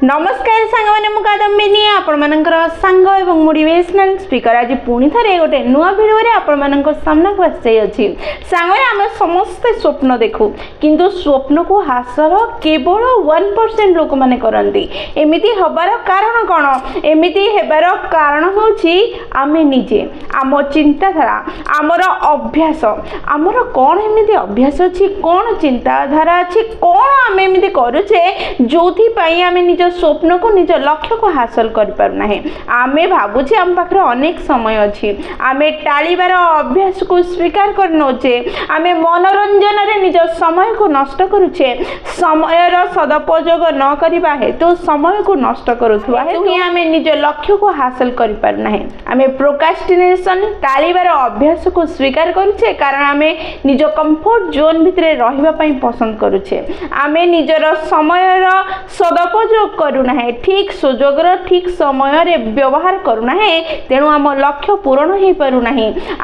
नमस्कार सांग मैंने मु कादम्बिनी आपण मानकर सांग एवं मोटिवेशनल स्पीकर आज पुणी थे गोटे नुआ भिडियो रे आपण मानक सामना को आसी अछि सांग रे हम समस्त स्वप्न देखु किंतु स्वप्न को हासिल केवल 1% लोक माने करंती एमिति हबार कारण कोन एमिति हेबार कारण होछि आमे निजे आम चिंताधारा आमर अभ्यास आमर कोन एमिति अभ्यास अछि कोन चिंताधारा अछि कोन आमे एमिति करूचे जोथि पई आमे निज स्वप्न को निज लक्ष्य को हासिल कर पारना है आमे भाबुचे आम पाखरे अनेक समय अछि आमे टाळीबार अभ्यास को स्वीकार कर नोचे आमे मनोरंजन रे निज समय को नष्ट करूचे समय रो सदुपयोग न करिबा हेतु समय को नष्ट करूथुवा हेतु आमे निज लक्ष्य को हासिल कर पारना है आमे प्रोक्रास्टिनेशन टाळीबार अभ्यास को स्वीकार करूचे कारण आमे निज कंफर्ट जोन भितरे रहिबा पई पसंद करूचे आमे निजर समय रो सदुपयोग करूना है ठीक सुजोग ठीक समय रे व्यवहार करूना है तेणु आम लक्ष्य पूरण हो पारुना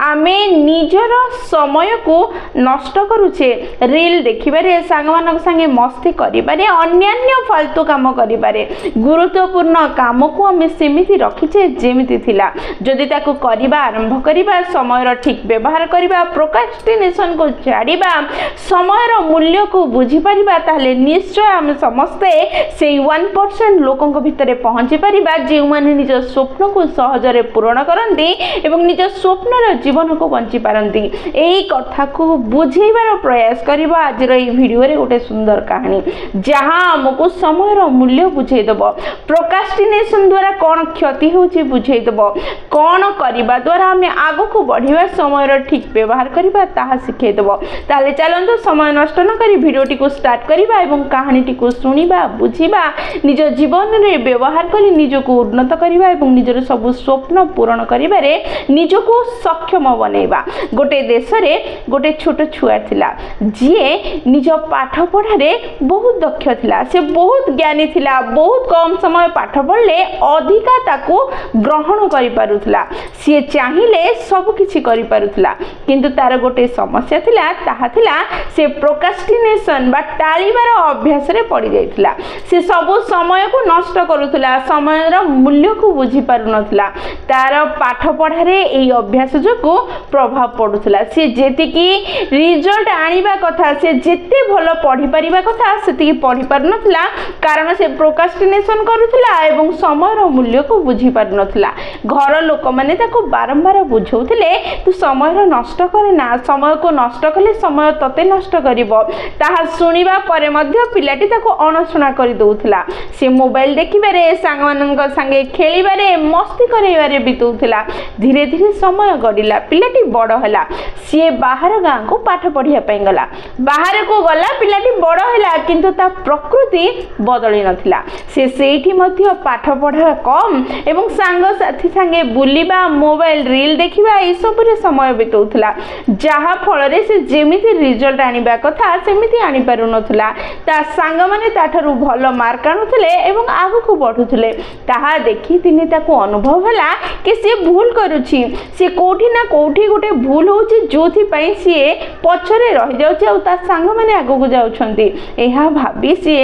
आमे निजर समय को नष्ट करूचे रील देखिबारे सांगमान संगे मस्ती करिबारे अन्यान्य फालतू काम करिबारे गुरुत्वपूर्ण काम को आमे सीमित रखिचे जेमिति थिला जदि ताकू करिबा आरंभ करिबा समय रो ठीक व्यवहार करिबा प्रोक्रास्टिनेशन को छाड़िबा समय रो मूल्य को बुझी परिबा ताले निश्चय आमे समस्ते से 1% लोकों भितर पहुंची पारिबा जो माने निज स्वप्न को सहजरे पूर्ण करंती एवं निज स्वप्नर जीवन को बंची पारंती एही कथा को बुझेबार प्रयास करबा आज रे वीडियो रे गोटे सुंदर कहानी जहां हमको समय रो मूल्य बुझे दबो प्रोक्रास्टिनेशन द्वारा कोन क्षति होची बुझे दबो कोन करबा द्वारा हम आगो को बढ़िबा समय रो ठीक व्यवहार करबा ताहा सिखे दबो ताले चलंतु समय नष्ट न करी वीडियोटी को स्टार्ट करबा एवं कहानीटी को सुनिबा बुझिबा निज जीवन रे व्यवहार करी निज को उन्नत करिबा एवं निजर सब स्वप्न पूर्ण करिबारे निज को सक्षम बनेबा गोटे देश रे गोटे छोट छुआ थिला जिए निज पाठ पढ़ा रे बहुत दक्ष थिला से बहुत ज्ञानी थिला बहुत कम समय पाठ पढ़ले अधिका ताको ग्रहण करि पारुथला से चाहिले सब किछि करि पारुथला किंतु तार गोटे समस्या थिला ताहा थिला से प्रोक्रास्टिनेशन बा टाळीबार अभ्यास रे पड़ी जाइथिला से सब समय को नष्ट करूथला समय रो मूल्य को बुझी पारु नथला तार पाठ पढ़ा रे एई अभ्यास जो प्रभाव पडुथला से जेति की रिजल्ट आनिबा कथा से जेते भलो पढ़ी परिबा कथा सेति पढ़ी पारु नथला कारण से प्रोक्रास्टिनेशन करूथला एवं समय रो मूल्य को बुझी पारु नथला घर लोक माने ताको बारंबार बुझौथिले तू समय रो नष्ट करे ना समय को नष्ट कले समय तते नष्ट करिवो ताहा सुनिबा परे मध्य पिलाटी ताको अनसुना करि दउथला से मोबाइल देखिबारे सांगमानक संगे खेलिबारे मस्ती करैबारे बितौथला धीरे धीरे समय गडिला पिलाटी बड़ हला से बाहर गाँ को पाठ पढ़िया पई गला बाहर को गला पिलाटी बड़ हला किंतु ता प्रकृति बदली नथिला से सेठी मध्य पाठ पढ़ा कम एवं सांग साथी संगे बुलिबा मोबाइल रील देखिबा ए सब रे समय बितौथला जहा फल रे से जेमिति रिजल्ट आनिबा कथा सेमिति आनि पारु नथला ता सांग माने ताठरू भलो मार्क आनुथले एवं आगु को बढ़ुथले ताहा देखि तिनी ताको अनुभव हला कि से भूल करूछि से कोठी ना कोठी गोटे भूल होछि जोथि पई से पछरे रहि जाउछि आ ता संग माने आगु को जाउछंती एहा भाबी से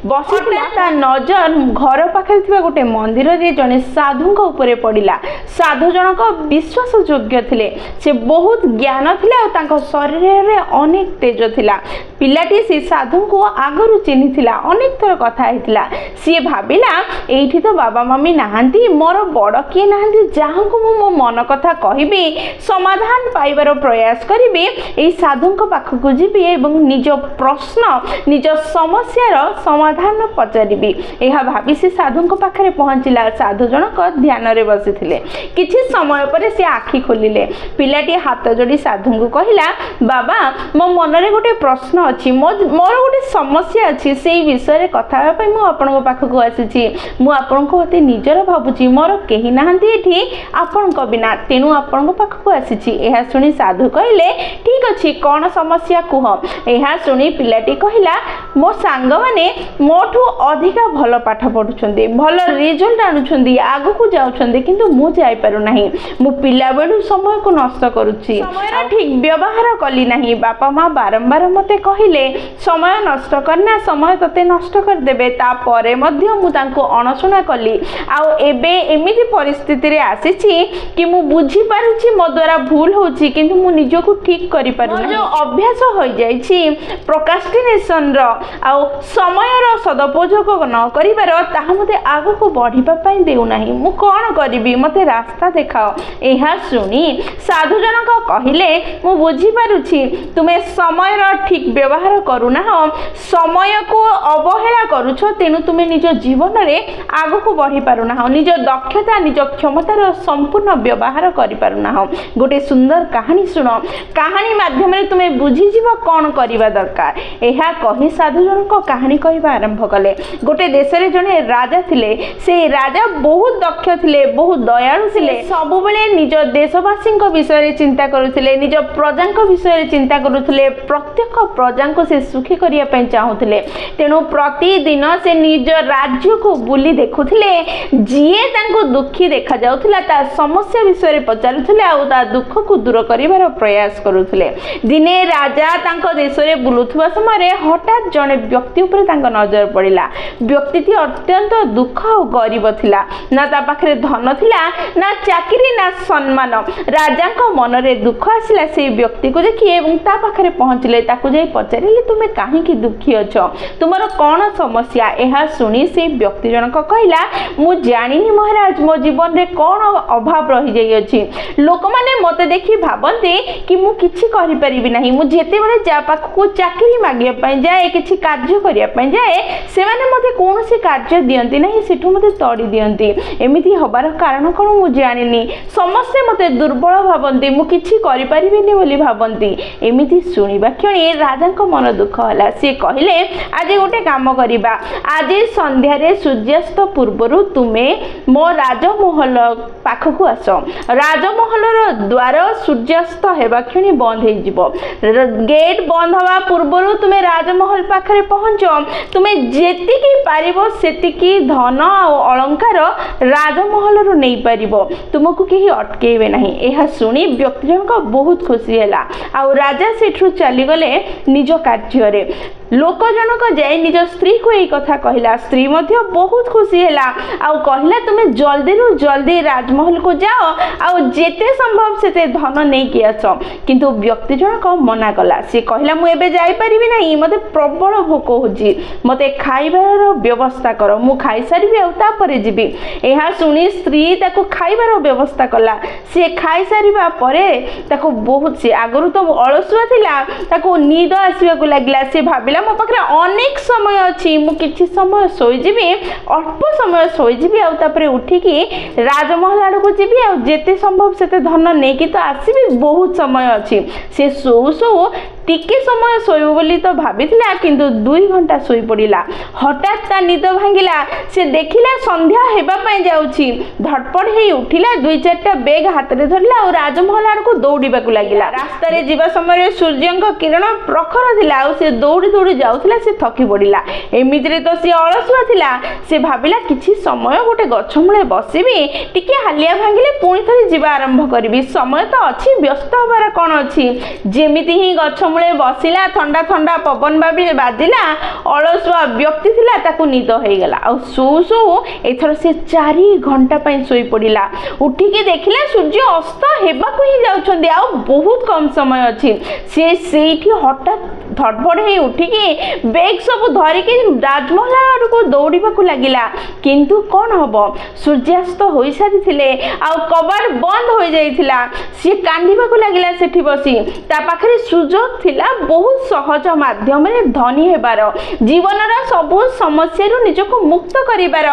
बसिला ता नजर घर पाखरे थिबा गोटे मंदिर रे जने साधु को ऊपर पडिला साधु जनक विश्वास योग्य थिले से बहुत ज्ञान थिला आ तांको शरीर रे अनेक तेज थिला पिलाटी से साधु को आगरु चिन्हि थिला अनेक थर कथा हेतिला सी भाबिला एठी तो बाबा मम्मी नहांती मोर बड़ किए नहांती जहां को मो मन कथा कहिबी समाधान पाइबार प्रयास करिबी एई साधुंक पाखकु जिबी एवं निज प्रश्न निज समस्यार समाधान पचारिबी एहा भाबी से साधुंक पाखरे पहुंचिला साधु जनक ध्यान रे बसिथिले किछि समय परे से आखि खोलिले पिलाटी हाथ जोड़ी साधुंकु कहिला बाबा मो मन रे गोटे प्रश्न अछि मोर गोटे समस्या अछि सेई विषय कथा पई मु आपनको पाखकु आसीछि मु आपनको होते निजर भाबुछि मोर केही नाहंती एठी आपनको बिना तेनु आपनको पाखकु आसीछि एहा सुनी साधु कहिले ठीक अछि कोन समस्या कुह एहा सुनी पिलाटी कहिला मो सांग माने मोठू अधिका भलो पाठ पढुछंदी भलो रिजल्ट आनुछंदी आगु को जाउछंदी किंतु मु जाई पारु नाही मु पिला बेडू समय को नष्ट करूछि समय ठीक व्यवहार कली नाही बापा मां बारंबार मते कहिले समय नष्ट करना समय तते नष्ट कर देबे ता परे मध्य मु तांको अणसुना कली आउ एबे एमिति परिस्थिति रे आसीछि कि मु बुझी पारुछि मो द्वारा भूल होछि किंतु मु निजको ठीक करि पारु ना जो अभ्यास होई जाइछि प्रोक्रास्टिनेशन रो आउ समय रो सदुपयोग न करिबार ताहा मते आगु को बढ़िबा पई देउ नाही मु कोन करिबि मते रास्ता देखाओ। एहा सुनी साधु जनक कहिले मु बुझी पारुछि तुमे समय रो ठीक व्यवहार करूना हो समय को अवहेला करूछ तेनु तुमे निज जीवन रे आगु को बढ़ी पारुना हो निज दक्षता निज क्षमता रो संपूर्ण व्यवहार करि पारुना हो। गोटे सुंदर कहानी सुनो कहानी माध्यम रे तुमे बुझी जीव कोन करिबा दरकार। एहा कहि साधु जनक कहानी कहिबा आरंभ कले। गोटे देश रे जने राजा थिले से राजा बहुत दक्ष थिले बहुत दयालु थिले सब बेले निज देशवासी विषय रे चिंता करुथिले निज प्रजा विषय रे चिंता करुथिले प्रत्येक प्रजा को से सुखी करिया पई चाहुथिले तेनु प्रतिदिन से निज राज्य को बुली देखुथिले जिए तांको दुखी देखा जाउथिला ता समस्या विषय रे पचारुथिले आ ता दुख को दूर करिवार प्रयास करुथिले। दिने राजा तांको देश रे बुलुथुवा समय रे हठात जने व्यक्ति ऊपर तांको नजर पड़िला। व्यक्तिटी अत्यंत दुख और गरीब थिला ना ता पाखरे धन थिला ना चाकरी ना सम्मान। राजा को मन रे दुख आसिला से व्यक्ति को देखि एवं ता पाखरे पहुंचले ताकू जाई पचारिले तुमे काहे की दुखी अछो तुमरो कोन समस्या। एहा सुनी से व्यक्ति जनक कहला मु जानिनी महाराज मो जीवन रे कोन अभाव रहि जाई अछि लोक माने मते देखि भाबंते कि मु किछि करि परिबि नाही मु जेते बेले जा पाखु चाकरी मागिया पई जाए किछि कार्य करिया पई जाए से माने मते कोनोसी कार्य दियंती नाही सेठु मते तोड़ी दियंती एमिति हबार कारण कोन मु जानिनी समस्ते मते दुर्बल भाबंती मु किछि करि परिबिनी बोली भाबंती। एमिति सुनिबा क्षणी राजा को मन दुख होला से कहिले आज गोटे काम करिबा आज संध्या रे सूर्यास्त पूर्वरु तुमे मो राजमहल पाखकु आसो राजमहल रो द्वार सूर्यास्त हेबा क्षणी बंद हे जिवो गेट बंद हवा पूर्वरु तुमे राजमहल पाखरे पहुंचो तुमे जेतिकी पारिबो सेतिकी धन और अलंकार राजमहल रो नै पारिबो तुमको केही अटकेबे नाही। एहा सुनी व्यक्ति जनक बहुत खुशी हैला आ राजा सेठु चली गले निज कार्य रे लोक जनक जाय निज स्त्री को एई कथा कहला स्त्री मध्य बहुत खुशी हैला आ कहला तुमे जल्दी रु जल्दी राजमहल को जाओ आ जेते संभव सेते धन नै कि आसो किंतु व्यक्ति जनक मना कला से कहला मु एबे जाई परिबि नाही मते प्रबल भोक होजी मते खाइबार व्यवस्था करो मु खाई सारिबि आ तापरे जिबि। एहा सुनी स्त्री ताको खाइबार व्यवस्था कला से खाई सारिबा परे ताको बहुत से आगरु तो अलसुआ थिला ताको नींद आसीबा को लागला से भाबिला मो पाखरे अनेक समय अछि मु किछि समय सोई जिबि अल्प समय सोई जिबि आ तापरे उठी कि राजमहल आड़ को जिबि आ जेते संभव सेते धन नै कि तो आसीबि बहुत समय अछि से सो सो टिके समय सोइबो बोली तो भाबिथिला किंतु 2 घंटा सोई पड़िला हठात ता निद भांगिला से देखिला संध्या हेबा पई जाउछि धड़पड़ हे उठिला 2-4टा बैग हाथ रे धरला और राजमहल आड़ को दौड़ीबा को लागिला रास्ता रे जीवा समय सूर्यंक किरण प्रखर थिला और से दौड़ी दौड़ी जाउथिला से थकी पड़िला एमिति रे तो से अलसुआ थिला से भाबिला किछि समय गोटे गछ मूले बसिबी टिके हालिया भांगिले पुणी थरी जीवा आरंभ करबी समय तो अछि व्यस्त होबार कोन अछि जेमिति ही गछ मूले बसिला ठंडा ठंडा पवन बाजिला अलसुआ व्यक्ति थिला ताकू निद हो गला आ सो सो एथर से 4 घंटा पई सोई पड़िला उठिके देखिला सूर्य अस्त हेबा को ही जाउछंदी आ बहुत कम समय अछि से सेठी हठात धड़पड़ हे उठिके बैग सब धरि के राजमहल आड़ को दौड़ीबा को लागिला किंतु कोन हबो सूर्यास्त होई सारी थिले आ कबाड़ बंद हो जाइथिला से कांदीबा को लागिला सेठी बसी ता पाखरे सुजोग थिला बहुत सहज माध्यम रे धनी हेबार जीवन रा सब समस्या रु निजको मुक्त करिबार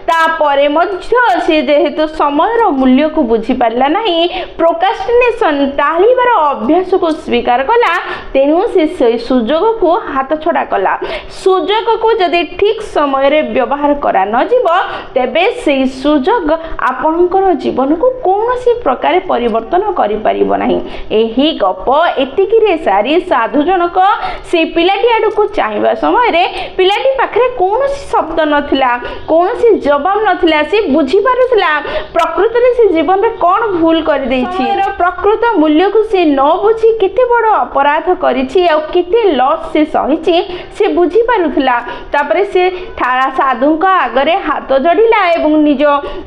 ता परे मध्य से जेहेतु समय रो मूल्य को बुझी पारला नाही प्रोक्रास्टिनेशन टालीबार अभ्यास को स्वीकार कला तेनु से सुजोग को हाथ छड़ा कला सुजोग को जदि ठीक समय रे व्यवहार करा न जीव तेबे से सुजोग आपनकर जीवन को कोनोसी प्रकार परिवर्तन करि परिबो नाही। एही गप एतिकी रे सारी साधु जनक से पिलाटी आड़क चाहवा समय पिलाटी पाखे कौन शब्द नथिला कौन जवाब नथिला से बुझी पारुथला प्रकृत में से जीवन में कौन भूल कर देछि प्रकृत मूल्य को से न बुझी केते बड़ अपराध करिछि आ केते लॉस से सहिछि से बुझी पारुथला तापरे से साधु का आगरे हाथ जोड़िला एवं निज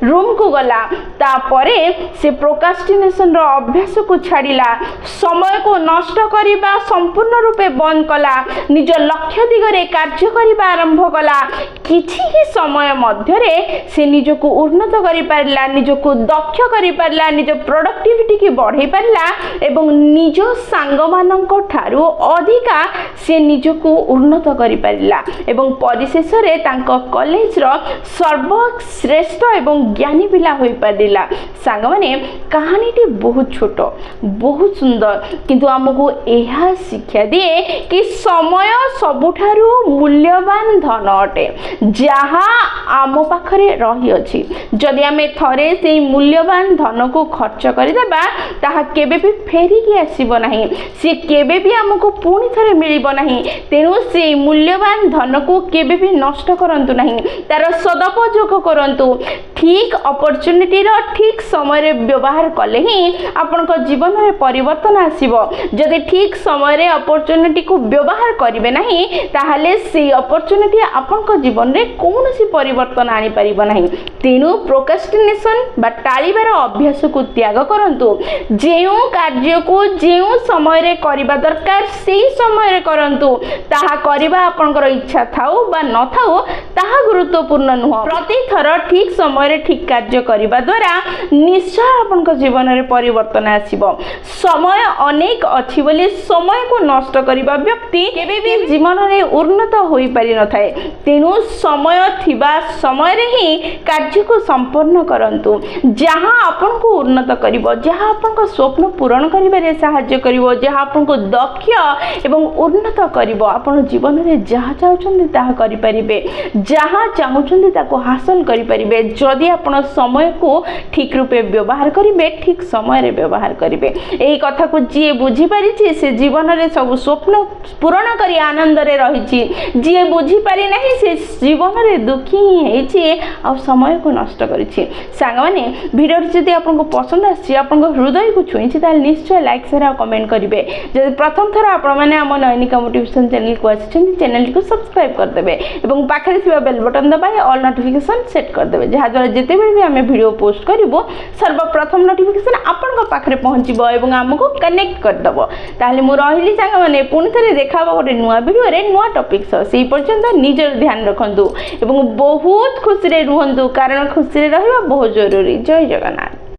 रूम को गला तापरे से प्रोक्रास्टिनेशन रो अभ्यास को छाड़िला समय को नष्ट करिबा संपूर्ण रूपे बंद कला निज लक्ष्य दिगरे कार्य करिबा आरंभ कला किछि ही समय मध्यरे से निज को उन्नत करि पारला निज को दक्ष करि पारला निज प्रोडक्टिविटी की बढ़ाई पारला एवं निज सांग मानक ठारू अधिका से निज को उन्नत करि पारला एवं परिशेष रे तांको कॉलेज रो सर्वश्रेष्ठ एवं ज्ञानी पिला होई पारला सांग माने कहानीटी बहुत छोट बहुत सुंदर किंतु हमको यह शिक्षा दिए कि समय सबुठारु मूल्यवान धन अटे जहाँ आम पाखरे रही अछि जदि आमे थरे से मूल्यवान धन को खर्च करदेबा ताहा केबे भी फेरिकी आसीबो नाही से केबे भी हमको पुणी थरे मिलिबो नाही तेणु से मूल्यवान धन को केबे भी नष्ट करंतु नाही तार सदुपयोग करंतु ठीक अपॉर्चुनिटी रो ठीक समय रे व्यवहार कले ही आपन को जीवन में परिवर्तन आसीबो जदि ठीक समय रे अपॉर्चुनिटी को व्यवहार करिवे नाही ताहाले से अपॉर्चुनिटी आपन को जीवन रे कोनोसी परिवर्तन आनी परिबो नाही तेनु प्रोक्रास्टिनेशन बा टाळीबार अभ्यास को त्याग करंतु जेउ कार्य को जेउ समय रे करिबा दरकार सेही समय रे करंतु ताहा करिबा आपनकर इच्छा थाउ बा न थाउ ताहा गुरुत्वपूर्ण नुह प्रति थर ठीक समय रे ठीक कार्य करिबा द्वारा निश्चय आपनकर जीवन रे परिवर्तन आसीबो समय अनेक अछि बोली समय को नष्ट करिबा व्यक्ति केबे भी जीवन रे उन्नत होई पारि न थाए तेनु समय थिबा समय रे ही कार्य को संपूर्ण करंतु जहां आपन को उन्नत करिवो जहां आपन को स्वप्न पूर्ण करिबे रे सहाय्य करिवो जहां आपन को दक्ष एवं उन्नत करिवो आपन जीवन रे जहां चाहुचंदी ताहा करि परिबे जहां चाहुचंदी ताको हासिल करि परिबे जदि आपन समय को ठीक रूपे व्यवहार करिबे ठीक समय रे व्यवहार करिबे एही कथा को जे बुझी पारिछि से जीवन रे सब स्वप्न पूर्ण करी आनंद रे रहिछि जे बुझी पारि नाही से जीवन रे दुखी ही हेछि आ समय को नष्ट करिछि सांग माने वीडियो जदि आपन पसंद आछि आपन हृदय को छुईछि ताल निश्चय लाइक शेयर और कमेंट करिवे जदि प्रथम थर आपन माने हम नयनिका मोटिवेशन चैनल को आछिछन चैनल को सब्सक्राइब कर देबे एवं पाखरे थिबा बेल बटन दबाए ऑल नोटिफिकेशन सेट कर देबे जहा द्वारा जेते बेर भी हमें वीडियो पोस्ट करिवो सर्वप्रथम नोटिफिकेशन आपन को पाखरे पहुंचीबो एवं हमको कनेक्ट कर दबो ताले मु रहिली सांग माने पुनि थरे देखाबो गोटे नुवा वीडियो रे नुवा टॉपिक सो सेही पर्यंत निजर ध्यान रखंतु एवं बहुत खुशी रे रुहंतु कारण खुशी रे रहबा बहुत जरूरी जय जगन्नाथ।